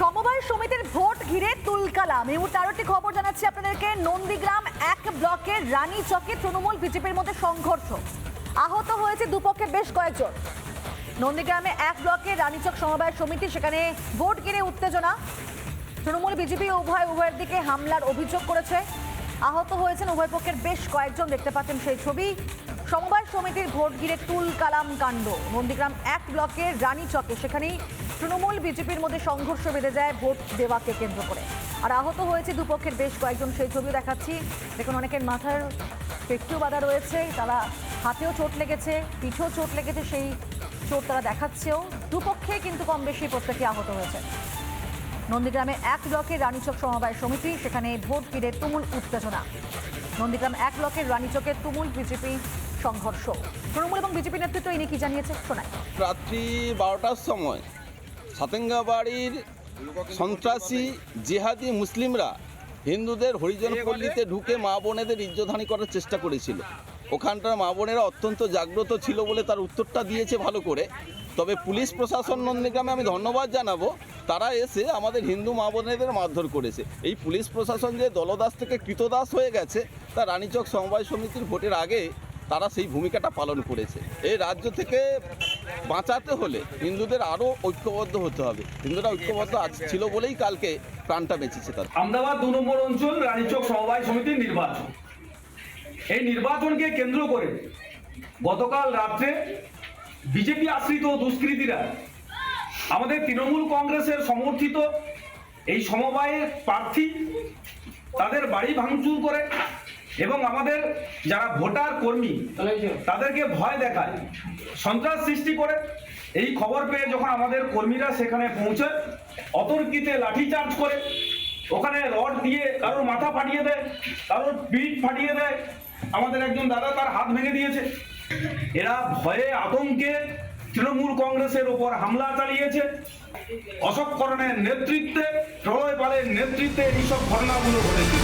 সমবায় সমিতির ভোট ঘিরে তুলকালাম। এই মুহূর্তে আরো একটি খবর জানাচ্ছি আপনাদেরকে। নন্দীগ্রাম 1 ব্লকের রানীচকে তৃণমূল বিজেপির মধ্যে সংঘর্ষ, আহত হয়েছে দুপক্ষের বেশ কয়েকজন। নন্দীগ্রামে 1 ব্লকের রানীচক সমবায় সমিতি, সেখানে ভোট ঘিরে উত্তেজনা। তৃণমূল বিজেপি উভয়ের দিকে হামলার অভিযোগ করেছে। আহত হয়েছেন উভয় পক্ষের বেশ কয়েকজন, দেখতে পাচ্ছেন সেই ছবি। সমবায় সমিতির ভোট ঘিরে তুলকালাম কাণ্ড নন্দীগ্রাম 1 ব্লকের রানীচকে, সেখানেই তৃণমূল বিজেপির মধ্যে সংঘর্ষ বেঁধে যায় ভোট দেওয়াকে কেন্দ্র করে। আর আহত হয়েছে দুপক্ষের বেশ কয়েকজন, সেই ছবি দেখাচ্ছি। দেখুন, অনেকের মাথার পেটটিও বাঁধা রয়েছে, তারা হাতেও চোট লেগেছে, পিঠেও চোট লেগেছে, সেই চোট তারা দেখাচ্ছেও। দুপক্ষে কিন্তু কম বেশি প্রত্যেকে আহত হয়েছে। নন্দীগ্রামে 1 ব্লকের রানীচক সমবায় সমিতি, সেখানে ভোট ঘিরে তুমুল উত্তেজনা। নন্দীগ্রাম 1 ব্লকের রানীচকে তুমুল বিজেপি সংঘর্ষ। তৃণমূল এবং বিজেপি নেতৃত্ব এনে কি জানিয়েছে শোনায়। রাত্রি 12টার সময় সাতেঙ্গাবাড়ির সন্ত্রাসী জিহাদি মুসলিমরা হিন্দুদের হরিজন পল্লীতে ঢুকে মা বোনেদের ইজ্জতহানি করার চেষ্টা করেছিল। ওখানকার মা বোনেরা অত্যন্ত জাগ্রত ছিল বলে তার উত্তরটা দিয়েছে ভালো করে। তবে পুলিশ প্রশাসন নন্দীগ্রামে আমি ধন্যবাদ জানাবো, তারা এসে আমাদের হিন্দু মা বোনেদের মারধর করেছে। এই পুলিশ প্রশাসন যে দলদাস থেকে কৃতদাস হয়ে গেছে, তা রানীচক সমবায় সমিতির ভোটের আগে তারা সেই ভূমিকাটা পালন করেছে। এই রাজ্য থেকে বাঁচাতে হলে হিন্দুদের আরও ঐক্যবদ্ধ হতে হবে। হিন্দুরা ঐক্যবদ্ধ ছিল বলেই কালকে প্রাণটা বেঁচেছে তার। আমদাবাদ 2 নম্বর অঞ্চল রানীচক সমবায় সমিতির নির্বাচন। এই নির্বাচনকে কেন্দ্র করে গতকাল রাত্রে বিজেপি আশ্রিত দুষ্কৃতীরা আমাদের তৃণমূল কংগ্রেসের সমর্থিত এই সমবায়ের প্রার্থী তাদের বাড়ি ভাঙচুর করে এবং আমাদের যারা ভোটার কর্মী তাদেরকে ভয় দেখায়, সন্ত্রাস সৃষ্টি করে। এই খবর পেয়ে যখন আমাদের কর্মীরা সেখানে পৌঁছায়, অতর্কিতে লাঠিচার্জ করে, ওখানে রড দিয়ে কারোর মাথা ফাটিয়ে দেয়, কারোর পিঠ ফাটিয়ে দেয়। আমাদের একজন দাদা তার হাত ভেঙে দিয়েছে। এরা ভয়ে আতঙ্কে তৃণমূল কংগ্রেসের ওপর হামলা চালিয়েছে। অশোক করণের নেতৃত্বে, প্রলয় পালের নেতৃত্বে এইসব ঘটনাগুলো ঘটেছে।